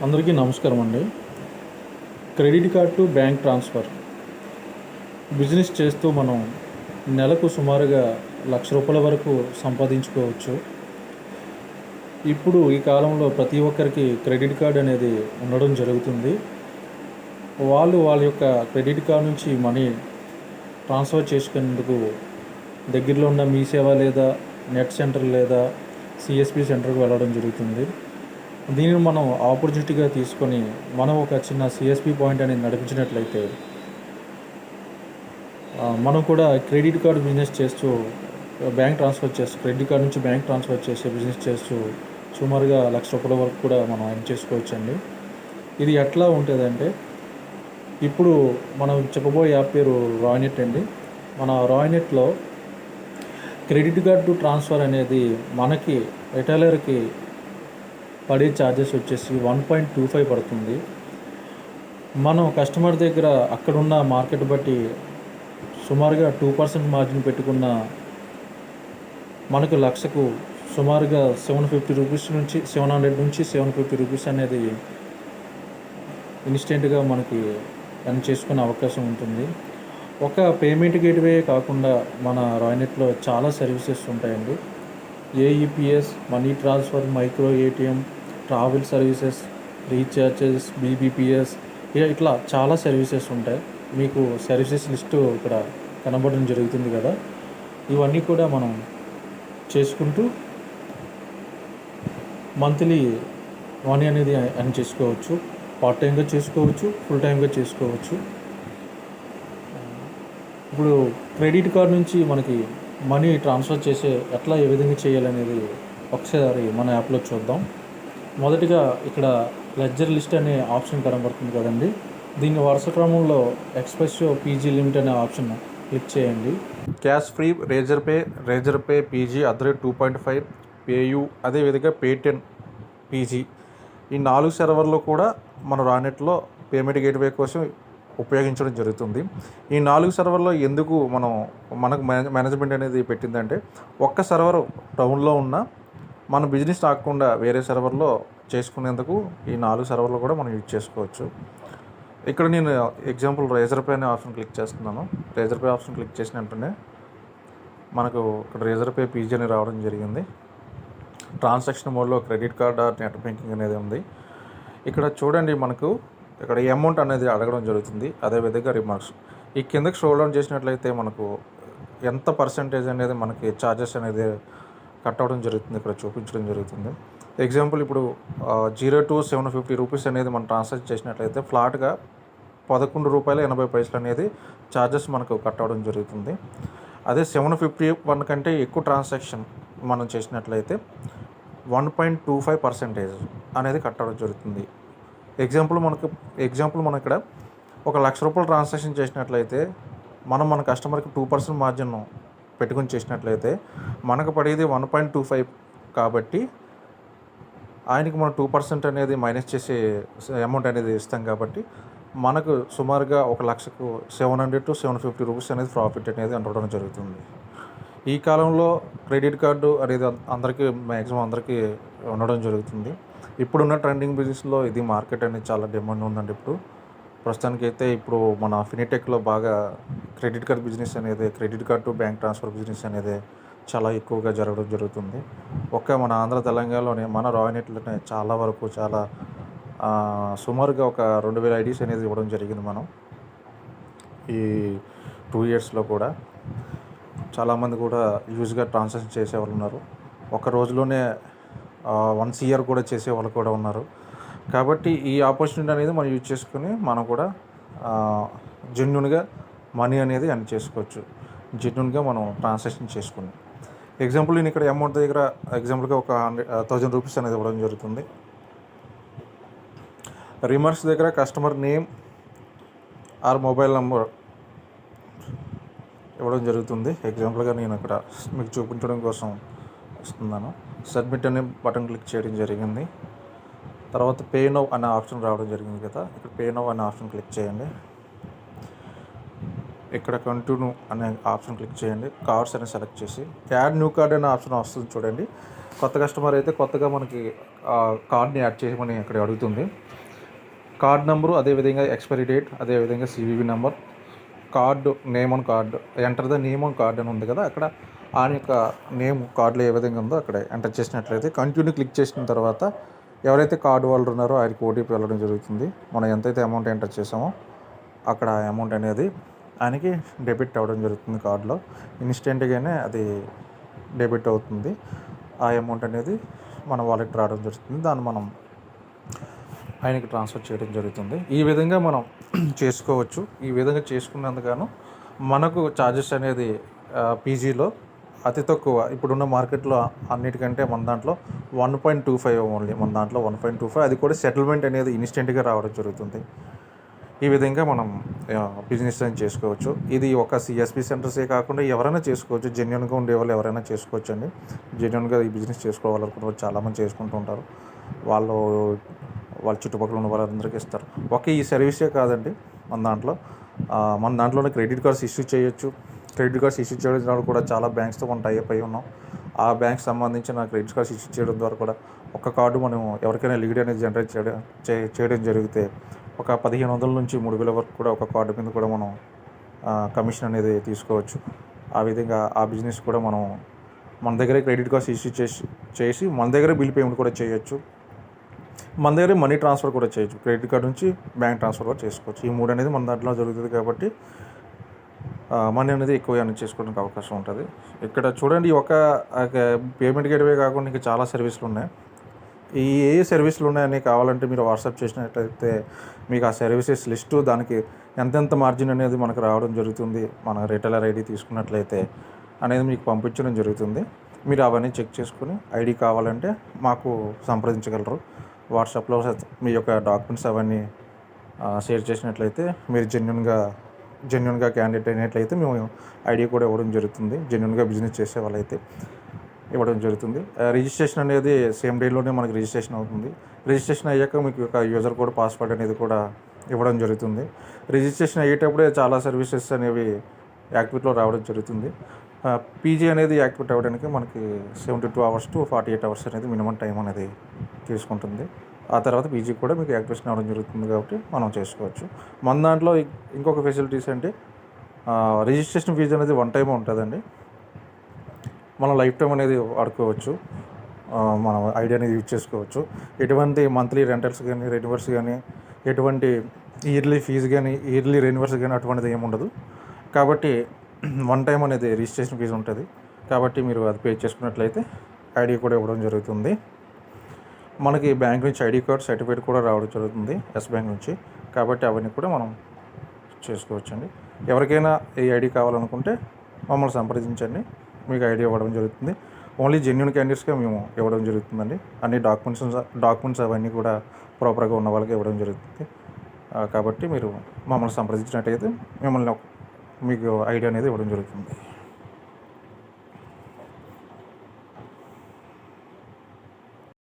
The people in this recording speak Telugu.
అందరికీ నమస్కారం అండి. Credit card to bank transfer business చేస్తూ మనం నెలకు సుమారుగా ₹1,00,000 వరకు సంపాదించుకోవచ్చు. ఇప్పుడు ఈ కాలంలో ప్రతి ఒక్కరికి క్రెడిట్ కార్డ్ అనేది ఉండడం జరుగుతుంది. వాళ్ళ యొక్క క్రెడిట్ కార్డ్ నుంచి మనీ ట్రాన్స్ఫర్ చేసుకునేందుకు దగ్గరలో ఉన్న మీ సేవ లేదా నెట్ సెంటర్ లేదా సిఎస్పి సెంటర్కి వెళ్ళడం జరుగుతుంది. దీనిని మనం ఆపర్చునిటీగా తీసుకొని మనం ఒక చిన్న సిఎస్పి పాయింట్ అనేది నడిపించినట్లయితే మనం కూడా క్రెడిట్ కార్డు బిజినెస్ చేస్తూ క్రెడిట్ కార్డు నుంచి బ్యాంక్ ట్రాన్స్ఫర్ చేసే బిజినెస్ చేస్తూ సుమారుగా ₹1,00,000 వరకు కూడా మనం ఎర్న్ చేసుకోవచ్చండి. ఇది ఎట్లా ఉంటుందంటే, ఇప్పుడు మనం చెప్పబోయే యాప్ పేరు రాయ్నెట్ అండి. మన రాయ్నెట్లో క్రెడిట్ కార్డు ట్రాన్స్ఫర్ అనేది మనకి రిటైలర్కి పడే ఛార్జెస్ వచ్చేసి 1.25 పడుతుంది. మనం కస్టమర్ దగ్గర అక్కడున్న మార్కెట్ బట్టి సుమారుగా 2% మార్జిన్ పెట్టుకున్న మనకు లక్షకు సుమారుగా ₹700 నుంచి ₹750 అనేది ఇన్స్టెంట్గా మనకి ఎర్న్ చేసుకునే అవకాశం ఉంటుంది. ఒక పేమెంట్ గేట్వే కాకుండా మన రాయ్నెట్లో చాలా సర్వీసెస్ ఉంటాయండి. AEPS, money transfer, micro ATM, travel services, recharges, BBPS, ఇట్లా చాలా సర్వీసెస్ ఉంటాయి. మీకు సర్వీసెస్ లిస్టు ఇక్కడ కనబడడం జరుగుతుంది కదా. ఇవన్నీ కూడా మనం చేసుకుంటూ మంత్లీ మనీ అనేది ఎర్న్ చేసుకోవచ్చు. పార్ట్ టైంగా చేసుకోవచ్చు, ఫుల్ టైంగా చేసుకోవచ్చు. ఇప్పుడు క్రెడిట్ కార్డ్ నుంచి మనకి మనీ ట్రాన్స్ఫర్ ఏ విధంగా చేయాలనేది ఒకసారి మన యాప్లో చూద్దాం. మొదటిగా ఇక్కడ లెడ్జర్ లిస్ట్ అనే ఆప్షన్ కనబడుతుంది కదండి. దీన్ని వరుస క్రమంలో ఎక్స్ప్రెస్సో పీజీ లిమిట్ అనే ఆప్షన్ క్లిక్ చేయండి. Cashfree, Razorpay PG @2.5, PayU, అదేవిధంగా పే10 పీజీ, ఈ 4 సర్వర్లు కూడా మన రాయ్నెట్లో పేమెంట్ గేట్వే కోసం ఉపయోగించడం జరుగుతుంది. ఈ 4 సర్వర్లో ఎందుకు మనకు మేనేజ్మెంట్ అనేది పెట్టిందంటే, ఒక్క సర్వర్ టౌన్లో ఉన్న మన బిజినెస్ రాకుండా వేరే సర్వర్లో చేసుకునేందుకు ఈ 4 సర్వర్లు కూడా మనం యూజ్ చేసుకోవచ్చు. ఇక్కడ నేను ఎగ్జాంపుల్ రేజర్ పే అనే ఆప్షన్ క్లిక్ చేస్తున్నాను. రేజర్ పే ఆప్షన్ క్లిక్ చేసిన వెంటనే మనకు ఇక్కడ రేజర్ పే పీజీ అని రావడం జరిగింది. ట్రాన్సాక్షన్ మోడ్లో credit card or net banking అనేది ఉంది. ఇక్కడ చూడండి, మనకు ఇక్కడ అమౌంట్ అనేది అడగడం జరుగుతుంది. అదేవిధంగా రిమార్క్స్ ఈ కిందకి స్క్రోల్ డౌన్ చేసినట్లయితే మనకు ఎంత పర్సెంటేజ్ అనేది మనకి ఛార్జెస్ అనేది కట్ అవ్వడం జరుగుతుంది, ఇక్కడ చూపించడం జరుగుతుంది. ఎగ్జాంపుల్ ఇప్పుడు ₹0 to ₹750 అనేది మనం ట్రాన్స్ఫర్ చేసినట్లయితే ఫ్లాట్గా ₹11.80 అనేది ఛార్జెస్ మనకు కట్ అవ్వడం జరుగుతుంది. అదే 751 కంటే ఎక్కువ ట్రాన్సాక్షన్ మనం చేసినట్లయితే 1.25% అనేది కట్ అవ్వడం జరుగుతుంది. ఎగ్జాంపుల్ మనం ఇక్కడ ఒక ₹1,00,000 ట్రాన్సాక్షన్ చేసినట్లయితే మన కస్టమర్కి 2% మార్జిన్ పెట్టుకుని చేసినట్లయితే మనకు పడేది 1.25 కాబట్టి ఆయనకి మనం 2% అనేది మైనస్ చేసే అమౌంట్ అనేది ఇస్తాం. కాబట్టి మనకు సుమారుగా ఒక లక్షకు ₹700 to ₹750 అనేది ప్రాఫిట్ అనేది ఉండడం జరుగుతుంది. ఈ కాలంలో క్రెడిట్ కార్డు అనేది మ్యాక్సిమం అందరికీ ఉండడం జరుగుతుంది. ఇప్పుడున్న ట్రెండింగ్ బిజినెస్లో ఇది మార్కెట్ అనేది చాలా డిమాండ్ ఉందండి. ప్రస్తుతానికైతే ఇప్పుడు మన ఫినిటెక్లో బాగా credit card to bank transfer business అనేది చాలా ఎక్కువగా జరగడం జరుగుతుంది. మన ఆంధ్ర తెలంగాణలోనే మన రాయ్నెట్లోనే చాలా సుమారుగా ఒక 2,000 ఐడీస్ అనేది ఇవ్వడం జరిగింది. మనం ఈ 2 ఇయర్స్లో కూడా చాలామంది కూడా యూజ్గా ట్రాన్సాక్షన్ చేసేవాళ్ళు ఉన్నారు. ఒక రోజులోనే 1 CR కూడా చేసేవాళ్ళు కూడా ఉన్నారు. కాబట్టి ఈ ఆపర్చునిటీ అనేది మనం యూజ్ చేసుకుని మనం కూడా జెన్యూన్గా మనీ అనేది ఎర్న్ చేసుకోవచ్చు. జెన్యూన్గా మనం ట్రాన్సాక్షన్ చేసుకుని ఎగ్జాంపుల్ నేను ఇక్కడ అమౌంట్ దగ్గర ఎగ్జాంపుల్గా ఒక ₹1,000 అనేది ఇవ్వడం జరుగుతుంది. రిమార్క్స్ దగ్గర customer name or mobile number ఇవ్వడం జరుగుతుంది. ఎగ్జాంపుల్గా నేను ఇక్కడ మీకు చూపించడం కోసం ఇస్తున్నాను. సబ్మిట్ అనే బటన్ క్లిక్ చేయడం జరిగింది. తర్వాత పే నౌ అనే ఆప్షన్ రావడం జరిగింది కదా. ఇక్కడ పే నౌ అనే ఆప్షన్ క్లిక్ చేయండి. ఇక్కడ కంటిన్యూ అనే ఆప్షన్ క్లిక్ చేయండి. కార్డ్స్ అని సెలెక్ట్ చేసి యాడ్ న్యూ కార్డ్ అనే ఆప్షన్ వస్తుంది చూడండి. కొత్త కస్టమర్ అయితే కొత్తగా మనకి కార్డ్ని యాడ్ చేయమని అక్కడ అడుగుతుంది. కార్డ్ నెంబరు, అదేవిధంగా ఎక్స్పైరీ డేట్, అదేవిధంగా CVV number, card name on card, enter the name on card అని ఉంది కదా, అక్కడ ఆయన యొక్క నేమ్ కార్డులో ఏ విధంగా ఉందో అక్కడ ఎంటర్ చేసినట్లయితే కంటిన్యూ క్లిక్ చేసిన తర్వాత ఎవరైతే కార్డు వాళ్ళు ఉన్నారో ఆయనకి ఓటీపీ వెళ్ళడం జరుగుతుంది. మనం ఎంతైతే అమౌంట్ ఎంటర్ చేసామో అక్కడ అమౌంట్ అనేది ఆయనకి డెబిట్ అవ్వడం జరుగుతుంది. కార్డులో ఇన్స్టెంట్గానే అది డెబిట్ అవుతుంది. ఆ అమౌంట్ అనేది మన వాలెట్ రావడం జరుగుతుంది. దాన్ని మనం ఆయనకి ట్రాన్స్ఫర్ చేయడం జరుగుతుంది. ఈ విధంగా మనం చేసుకోవచ్చు. ఈ విధంగా చేసుకున్నందుకు మనకు ఛార్జెస్ అనేది పీజీలో అతి తక్కువ ఇప్పుడున్న మార్కెట్లో అన్నిటికంటే మన దాంట్లో 1.25 ఓన్లీ. మన దాంట్లో 1.25, అది కూడా సెటిల్మెంట్ అనేది ఇన్స్టెంట్గా రావడం జరుగుతుంది. ఈ విధంగా మనం బిజినెస్ అని చేసుకోవచ్చు. ఇది ఒక సిఎస్పి సెంటర్సే కాకుండా ఎవరైనా చేసుకోవచ్చు. జెన్యున్గా ఉండే వాళ్ళు ఎవరైనా చేసుకోవచ్చు అండి. జెన్యున్గా ఈ బిజినెస్ చేసుకోవాలనుకున్న వాళ్ళు చాలామంది చేసుకుంటూ ఉంటారు. వాళ్ళ చుట్టుపక్కల ఉన్న వాళ్ళందరికీ ఇస్తారు. ఈ సర్వీసే కాదండి మన దాంట్లోనే క్రెడిట్ కార్డ్స్ ఇష్యూ చేయొచ్చు. క్రెడిట్ కార్డ్స్ ఇష్యూ చేయడం కూడా చాలా బ్యాంక్స్తో మనం టైఅప్ అయి ఉన్నాం. ఆ బ్యాంక్ సంబంధించిన క్రెడిట్ కార్డ్స్ ఇష్యూ చేయడం ద్వారా కూడా ఒక కార్డు మనం ఎవరికైనా లీడ్ అనేది జనరేట్ చేయడం జరిగితే ఒక 1500 నుంచి 3000 వరకు కూడా ఒక కార్డు మీద కూడా మనం కమిషన్ అనేది తీసుకోవచ్చు. ఆ విధంగా ఆ బిజినెస్ కూడా మనం మన దగ్గరే క్రెడిట్ కార్డ్స్ ఇష్యూ చేసి మన దగ్గరే బిల్ పేమెంట్ కూడా చేయొచ్చు. మన దగ్గరే మనీ ట్రాన్స్ఫర్ కూడా చేయొచ్చు. క్రెడిట్ కార్డ్ నుంచి బ్యాంక్ ట్రాన్స్ఫర్ కూడా చేసుకోవచ్చు. ఈ మూడు అనేది మన దాంట్లో జరుగుతుంది కాబట్టి మనీ అనేది ఎక్కువ ఎర్న్ చేసుకోవడానికి అవకాశం ఉంటుంది. ఇక్కడ చూడండి, ఒక పేమెంట్ గేట్వే కాకుండా ఇంకా చాలా సర్వీసులు ఉన్నాయి. ఏ సర్వీసులు ఉన్నాయని కావాలంటే మీరు వాట్సాప్ చేసినట్లయితే మీకు ఆ సర్వీసెస్ లిస్టు, దానికి ఎంతెంత మార్జిన్ అనేది మనకు రావడం జరుగుతుంది, మన రిటైలర్ ఐడి తీసుకున్నట్లయితే అనేది మీకు పంపించడం జరుగుతుంది. మీరు అవన్నీ చెక్ చేసుకుని ఐడి కావాలంటే మాకు సంప్రదించగలరు. వాట్సాప్లో మీ యొక్క డాక్యుమెంట్స్ అవన్నీ షేర్ చేసినట్లయితే మీరు జెన్యున్గా క్యాండిడేట్ అయినట్లయితే మేము ఐడి కూడా ఇవ్వడం జరుగుతుంది. జెన్యున్గా బిజినెస్ చేసే వాళ్ళైతే ఇవ్వడం జరుగుతుంది. రిజిస్ట్రేషన్ అనేది సేమ్ డేలోనే మనకి రిజిస్ట్రేషన్ అవుతుంది. రిజిస్ట్రేషన్ అయ్యాక మీకు ఒక యూజర్ కోడ్, పాస్వర్డ్ అనేది కూడా ఇవ్వడం జరుగుతుంది. రిజిస్ట్రేషన్ అయ్యేటప్పుడే చాలా సర్వీసెస్ అనేవి యాక్టివేట్లో రావడం జరుగుతుంది. పీజీ అనేది యాక్టివేట్ అవ్వడానికి మనకి 72 hours to 48 hours అనేది మినిమం టైం అనేది తీసుకుంటుంది. ఆ తర్వాత పీజీ కూడా మీకు యాక్టివేషన్ అవ్వడం జరుగుతుంది కాబట్టి మనం చేసుకోవచ్చు. మన దాంట్లో ఇంకొక ఫెసిలిటీస్ అంటే రిజిస్ట్రేషన్ ఫీజు అనేది 1 time ఉంటుందండి. మనం లైఫ్ టైం అనేది వాడుకోవచ్చు. మనం ఐడి అనేది యూజ్ చేసుకోవచ్చు. ఎటువంటి మంత్లీ రెంటల్స్ కానీ, రెన్యువర్స్ కానీ, ఎటువంటి ఇయర్లీ ఫీజు కానీ, ఇయర్లీ రెన్యువర్స్ కానీ అటువంటిది ఏమి ఉండదు. కాబట్టి 1 time అనేది రిజిస్ట్రేషన్ ఫీజు ఉంటుంది. కాబట్టి మీరు అది పే చేసుకున్నట్లయితే ఐడి కూడా ఇవ్వడం జరుగుతుంది. మనకి బ్యాంక్ నుంచి ఐడి కార్డ్, సర్టిఫికేట్ కూడా రావడం జరుగుతుంది ఎస్ బ్యాంక్ నుంచి. కాబట్టి అవన్నీ కూడా మనం చేసుకోవచ్చండి. ఎవరికైనా ఈ ఐడి కావాలనుకుంటే మమ్మల్ని సంప్రదించండి, మీకు ఐడి ఇవ్వడం జరుగుతుంది. ఓన్లీ జెన్యున్ క్యాండిడేట్స్గా మేము ఇవ్వడం జరుగుతుందండి. అన్ని డాక్యుమెంట్స్ అవన్నీ కూడా ప్రాపర్గా ఉన్న వాళ్ళకి ఇవ్వడం జరుగుతుంది. కాబట్టి మీరు మమ్మల్ని సంప్రదించినట్టయితే మీకు ఐడి అనేది ఇవ్వడం జరుగుతుంది.